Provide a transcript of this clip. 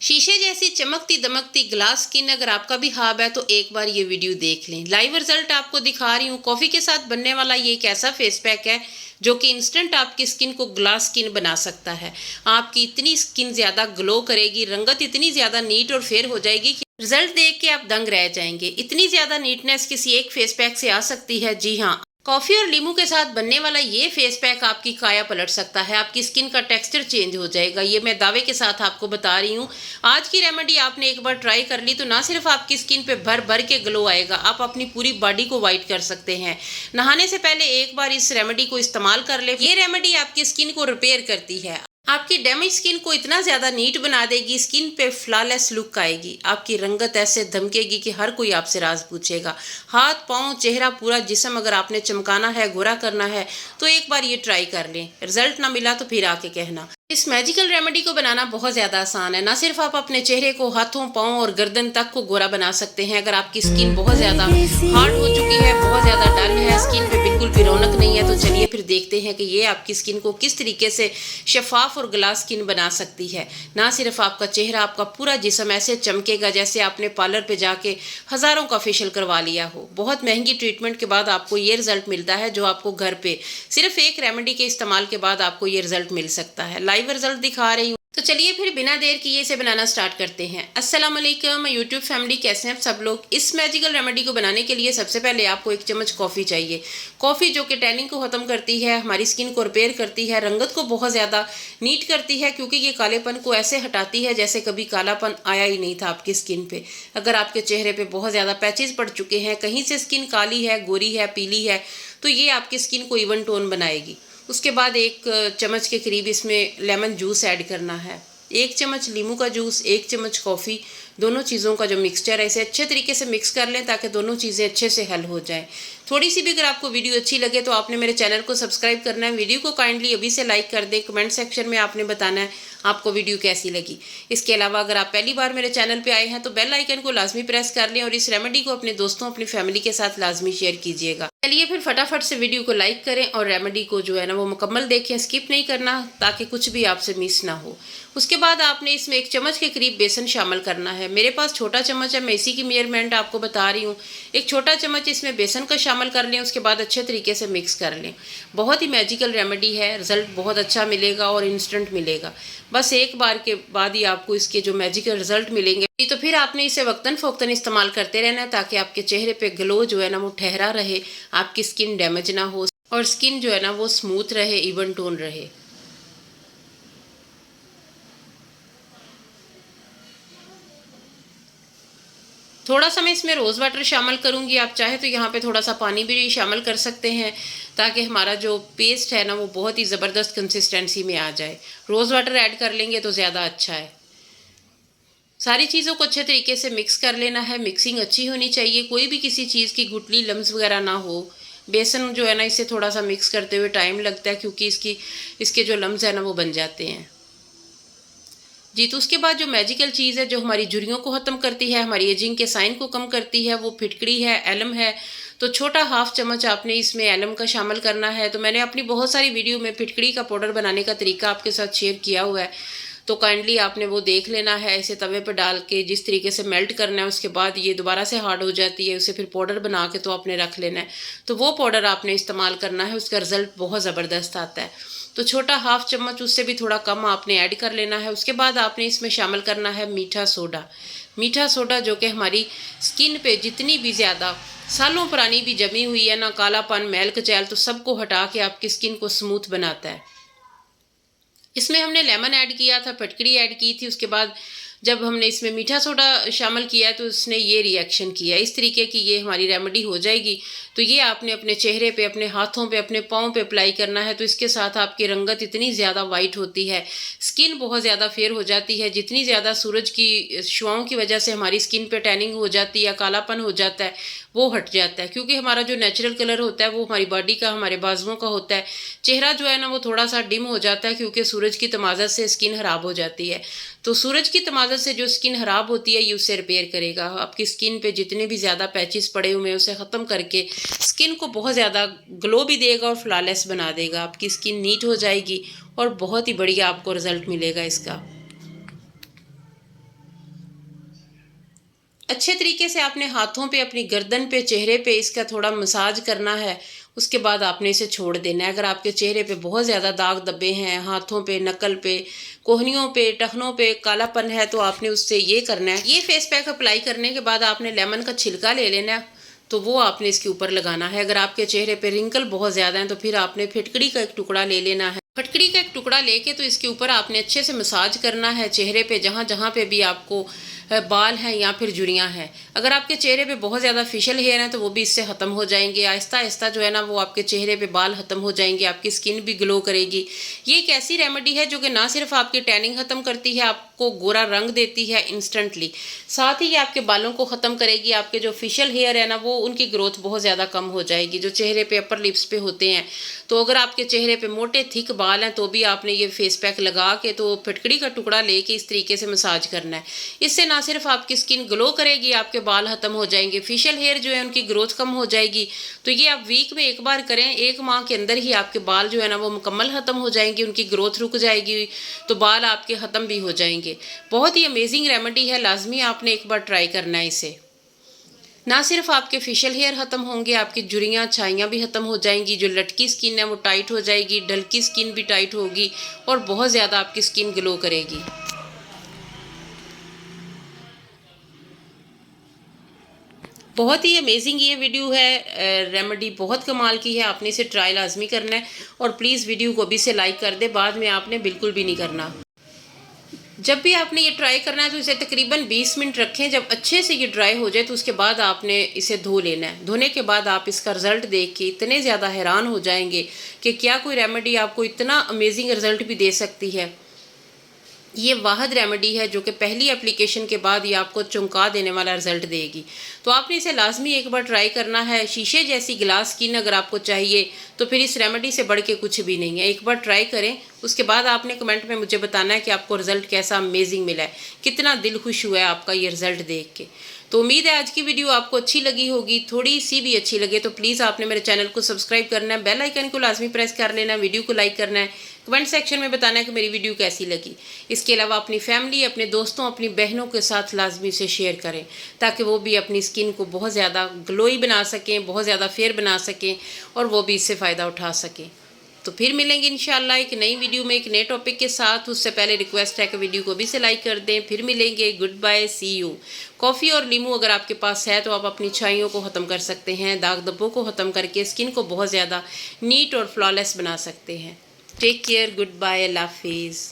शीशे जैसी चमकती दमकती ग्लास स्किन अगर आपका भी ख्वाब है तो एक बार ये वीडियो देख लें। लाइव रिजल्ट आपको दिखा रही हूँ। कॉफ़ी के साथ बनने वाला ये एक ऐसा फेस पैक है जो कि इंस्टेंट आपकी स्किन को ग्लास स्किन बना सकता है। आपकी इतनी स्किन ज़्यादा ग्लो करेगी, रंगत इतनी ज़्यादा नीट और फेयर हो जाएगी कि रिजल्ट देख के आप दंग रह जाएंगे। इतनी ज़्यादा नीटनेस किसी एक फेस पैक से आ सकती है। जी हाँ, कॉफ़ी और नींबू के साथ बनने वाला ये फेस पैक आपकी काया पलट सकता है। आपकी स्किन का टेक्सचर चेंज हो जाएगा, ये मैं दावे के साथ आपको बता रही हूँ। आज की रेमेडी आपने एक बार ट्राई कर ली तो ना सिर्फ आपकी स्किन पे भर भर के ग्लो आएगा, आप अपनी पूरी बॉडी को वाइट कर सकते हैं। नहाने से पहले एक बार इस रेमेडी को इस्तेमाल कर ले। ये रेमेडी आपकी स्किन को रिपेयर करती है, आपकी डैमेज स्किन को इतना ज़्यादा नीट बना देगी, स्किन पे फ्लॉलेस लुक आएगी। आपकी रंगत ऐसे धमकेगी कि हर कोई आपसे राज पूछेगा। हाथ पाँव चेहरा पूरा जिस्म अगर आपने चमकाना है, गोरा करना है तो एक बार ये ट्राई कर लें। रिजल्ट ना मिला तो फिर आके कहना। इस मैजिकल रेमेडी को बनाना बहुत ज़्यादा आसान है। ना सिर्फ आप अपने चेहरे को, हाथों पाँव और गर्दन तक को गोरा बना सकते हैं। अगर आपकी स्किन बहुत ज़्यादा हार्ड हो चुकी है, बहुत ज़्यादा डल है, स्किन पे बिल्कुल भी रौनक नहीं है, तो चलिए फिर देखते हैं कि ये आपकी स्किन को किस तरीके से शफाफ और ग्लास स्किन बना सकती है। ना सिर्फ आपका चेहरा, आपका पूरा जिस्म ऐसे चमकेगा जैसे आपने पार्लर पे जाके हज़ारों का फेशियल करवा लिया हो। बहुत महंगी ट्रीटमेंट के बाद आपको ये रिजल्ट मिलता है जो आपको घर पे सिर्फ एक रेमेडी के इस्तेमाल के बाद आपको ये रिजल्ट मिल सकता है। लाइव रिजल्ट दिखा रही हूँ। तो चलिए फिर बिना देर किए इसे बनाना स्टार्ट करते हैं। अस्सलाम वालेकुम यूट्यूब फैमिली, कैसे हैं आप सब लोग। इस मैजिकल रेमेडी को बनाने के लिए सबसे पहले आपको 1 चम्मच कॉफ़ी चाहिए। कॉफ़ी जो कि टैनिंग को ख़त्म करती है, हमारी स्किन को रिपेयर करती है, रंगत को बहुत ज़्यादा नीट करती है, क्योंकि ये कालेपन को ऐसे हटाती है जैसे कभी कालापन आया ही नहीं था आपकी स्किन पे। अगर आपके चेहरे पे बहुत ज़्यादा पैचेस पड़ चुके हैं, कहीं से स्किन काली है, गोरी है, पीली है, तो ये आपकी स्किन को इवन टोन बनाएगी। उसके बाद 1 चम्मच के करीब इसमें लेमन जूस ऐड करना है। 1 चम्मच नींबू का जूस, 1 चम्मच कॉफ़ी, दोनों चीज़ों का जो मिक्सचर है इसे अच्छे तरीके से मिक्स कर लें ताकि दोनों चीज़ें अच्छे से हल हो जाएं। थोड़ी सी भी अगर आपको वीडियो अच्छी लगे तो आपने मेरे चैनल को सब्सक्राइब करना है। वीडियो को काइंडली अभी से लाइक कर दें। कमेंट सेक्शन में आपने बताना है आपको वीडियो कैसी लगी। इसके अलावा अगर आप पहली बार मेरे चैनल पे आए हैं तो बेल आइकन को लाजमी प्रेस कर लें और इस रेमेडी को अपने दोस्तों, अपनी फैमिली के साथ लाजमी शेयर कीजिएगा। चलिए फिर फटाफट से वीडियो को लाइक करें और रेमेडी को जो है ना वो मुकम्मल देखें, स्किप नहीं करना ताकि कुछ भी आपसे मिस ना हो। उसके बाद आपने इसमें 1 चम्मच के करीब बेसन शामिल करना है। मेरे पास छोटा चम्मच है, मैं इसी की मेजरमेंट आपको बता रही हूँ। 1 छोटा चम्मच इसमें बेसन का शामिल कर लें। उसके बाद अच्छे तरीके से मिक्स कर लें। बहुत ही मैजिकल रेमेडी है, रिजल्ट बहुत अच्छा मिलेगा और इंस्टेंट मिलेगा। बस एक बार के बाद ही आपको इसके जो मैजिकल रिजल्ट मिलेंगे, तो फिर आपने इसे वक्तन फ़ौक्तन इस्तेमाल करते रहना है ताकि आपके चेहरे पे ग्लो जो है ना वो ठहरा रहे, आपकी स्किन डैमेज ना हो और स्किन जो है ना वो स्मूथ रहे, इवन टोन रहे। थोड़ा सा मैं इसमें रोज़ वाटर शामिल करूँगी। आप चाहे तो यहाँ पे थोड़ा सा पानी भी शामिल कर सकते हैं ताकि हमारा जो पेस्ट है ना वो बहुत ही ज़बरदस्त कंसिस्टेंसी में आ जाए। रोज़ वाटर ऐड कर लेंगे तो ज़्यादा अच्छा है। सारी चीज़ों को अच्छे तरीके से मिक्स कर लेना है। मिक्सिंग अच्छी होनी चाहिए, कोई भी किसी चीज़ की गुठली लम्स वगैरह ना हो। बेसन जो है ना इसे थोड़ा सा मिक्स करते हुए टाइम लगता है क्योंकि इसके जो लम्स है ना वो बन जाते हैं। जी, तो उसके बाद जो मैजिकल चीज़ है जो हमारी झुर्रियों को ख़त्म करती है, हमारी एजिंग के साइन को कम करती है, वो फिटकड़ी है, एलम है। तो छोटा हाफ चम्मच आपने इसमें एलम का शामिल करना है। तो मैंने अपनी बहुत सारी वीडियो में फिटकड़ी का पाउडर बनाने का तरीका आपके साथ शेयर किया हुआ है, तो काइंडली आपने वो देख लेना है। इसे तवे पर डाल के जिस तरीके से मेल्ट करना है, उसके बाद ये दोबारा से हार्ड हो जाती है, उसे फिर पाउडर बना के तो आपने रख लेना है। तो वो पाउडर आपने इस्तेमाल करना है, उसका रिज़ल्ट बहुत ज़बरदस्त आता है। तो छोटा हाफ चम्मच, उससे भी थोड़ा कम आपने ऐड कर लेना है। उसके बाद आपने इसमें शामिल करना है मीठा सोडा। मीठा सोडा जो कि हमारी स्किन पे जितनी भी ज़्यादा सालों पुरानी भी जमी हुई है ना, कालापन, मैल कचैल, तो सबको हटा के आपकी स्किन को स्मूथ बनाता है। इसमें हमने लेमन ऐड किया था, फटकड़ी ऐड की थी। उसके बाद जब हमने इसमें मीठा सोडा शामिल किया तो उसने ये रिएक्शन किया। इस तरीके की ये हमारी रेमेडी हो जाएगी। तो ये आपने अपने चेहरे पे, अपने हाथों पे, अपने पाँव पे अप्लाई करना है। तो इसके साथ आपकी रंगत इतनी ज़्यादा वाइट होती है, स्किन बहुत ज़्यादा फेयर हो जाती है। जितनी ज़्यादा सूरज की शुआओं की वजह से हमारी स्किन पे टैनिंग हो जाती है, कालापन हो जाता है, वो हट जाता है। क्योंकि हमारा जो नेचुरल कलर होता है वो हमारी बॉडी का, हमारे बाजुओं का होता है। चेहरा जो है ना वो थोड़ा सा डिम हो जाता है क्योंकि सूरज की तमाज़त से स्किन ख़राब हो जाती है। तो सूरज की तमाज़त से जो स्किन ख़राब होती है ये उससे रिपेयर करेगा। आपकी स्किन पे जितने भी ज़्यादा पैचेस पड़े हुए हैं उसे ख़त्म करके स्किन को बहुत ज़्यादा ग्लो भी देगा और फ्लॉलेस बना देगा। आपकी स्किन नीट हो जाएगी और बहुत ही बढ़िया आपको रिज़ल्ट मिलेगा इसका। अच्छे तरीके से आपने हाथों पे, अपनी गर्दन पे, चेहरे पे इसका थोड़ा मसाज करना है। उसके बाद आपने इसे छोड़ देना है। अगर आपके चेहरे पे बहुत ज़्यादा दाग धब्बे हैं, हाथों पे, नकल पे, कोहनियों पे, टखनों पे कालापन है, तो आपने उससे ये करना है। ये फेस पैक अप्लाई करने के बाद आपने लेमन का छिलका ले लेना है, तो वो आपने इसके ऊपर लगाना है। अगर आपके चेहरे पे रिंकल बहुत ज़्यादा हैं तो फिर आपने फिटकड़ी का एक टुकड़ा ले लेना है। फटकड़ी का एक टुकड़ा लेके तो इसके ऊपर आपने अच्छे से मसाज करना है चेहरे पे, जहाँ जहाँ पे भी आपको बाल हैं या फिर झुर्रियाँ हैं। अगर आपके चेहरे पे बहुत ज़्यादा फेशियल हेयर हैं तो वो भी इससे ख़त्म हो जाएंगे। आहिस्ता आहिस्ता जो है ना वो आपके चेहरे पे बाल ख़त्म हो जाएंगे, आपकी स्किन भी ग्लो करेगी। ये एक ऐसी रेमेडी है जो कि ना सिर्फ आपकी टैनिंग ख़त्म करती है, आपको गोरा रंग देती है इंस्टेंटली, साथ ही ये आपके बालों को ख़त्म करेगी। आपके जो फेशियल हेयर है ना वो उनकी ग्रोथ बहुत ज़्यादा कम हो जाएगी, जो चेहरे पे अपर लिप्स पे होते हैं। तो अगर आपके चेहरे पे मोटे थिक बाल हैं तो भी आपने ये फेस पैक लगा के तो फिटकड़ी का टुकड़ा लेके इस तरीके से मसाज करना है। इससे ना सिर्फ आपकी स्किन ग्लो करेगी, आपके बाल ख़त्म हो जाएंगे, फेशियल हेयर जो है उनकी ग्रोथ कम हो जाएगी। तो ये आप वीक में एक बार करें, 1 माह के अंदर ही आपके बाल जो है ना वो मुकम्मल ख़त्म हो जाएंगे, उनकी ग्रोथ रुक जाएगी, तो बाल आपके ख़त्म भी हो जाएंगे। बहुत ही अमेजिंग रेमेडी है, लाजमी आपने एक बार ट्राई करना है इसे। ना सिर्फ आपके फेशियल हेयर ख़त्म होंगे, आपकी झुर्रियाँ छाइयाँ भी ख़त्म हो जाएंगी, जो लटकी स्किन है वो टाइट हो जाएगी, ढलकी स्किन भी टाइट होगी और बहुत ज़्यादा आपकी स्किन ग्लो करेगी। बहुत ही अमेजिंग ये वीडियो है, रेमेडी बहुत कमाल की है, आपने इसे ट्राई लाजमी करना है। और प्लीज़ वीडियो को भी से लाइक कर दे, बाद में आपने बिल्कुल भी नहीं करना। जब भी आपने ये ट्राई करना है तो इसे तकरीबन 20 मिनट रखें। जब अच्छे से ये ड्राई हो जाए तो उसके बाद आपने इसे धो लेना है। धोने के बाद आप इसका रिज़ल्ट देख के इतने ज़्यादा हैरान हो जाएंगे कि क्या कोई रेमेडी आपको इतना अमेजिंग रिज़ल्ट भी दे सकती है। ये वाहिद रेमेडी है जो कि पहली एप्लीकेशन के बाद ये आपको चमका देने वाला रिजल्ट देगी। तो आपने इसे लाजमी एक बार ट्राई करना है। शीशे जैसी ग्लास स्किन अगर आपको चाहिए तो फिर इस रेमेडी से बढ़ के कुछ भी नहीं है। एक बार ट्राई करें, उसके बाद आपने कमेंट में मुझे बताना है कि आपको रिज़ल्ट कैसा अमेजिंग मिला है, कितना दिल खुश हुआ है आपका ये रिज़ल्ट देख के। तो उम्मीद है आज की वीडियो आपको अच्छी लगी होगी। थोड़ी सी भी अच्छी लगे तो प्लीज़ आपने मेरे चैनल को सब्सक्राइब करना है, बेल आइकन को लाजमी प्रेस कर लेना, वीडियो को लाइक करना है, कमेंट सेक्शन में बताना है कि मेरी वीडियो कैसी लगी। इसके अलावा अपनी फैमिली, अपने दोस्तों, अपनी बहनों के साथ लाजमी से शेयर करें ताकि वो भी अपनी स्किन को बहुत ज़्यादा ग्लोई बना सकें, बहुत ज़्यादा फेयर बना सकें और वो भी इससे फ़ायदा उठा सकें। तो फिर मिलेंगे इंशाल्लाह एक नई वीडियो में एक नए टॉपिक के साथ। उससे पहले रिक्वेस्ट है कि वीडियो को भी से लाइक कर दें। फिर मिलेंगे, good bye, see you. Coffee और नींबू अगर आपके पास है तो आप अपनी छाइयों को ख़त्म कर सकते हैं, दाग धब्बों को ख़त्म करके स्किन को बहुत ज़्यादा नीट और फ्लॉलेस बना सकते हैं। टेक केयर, गुड बाय, अल्लाह हाफिज़।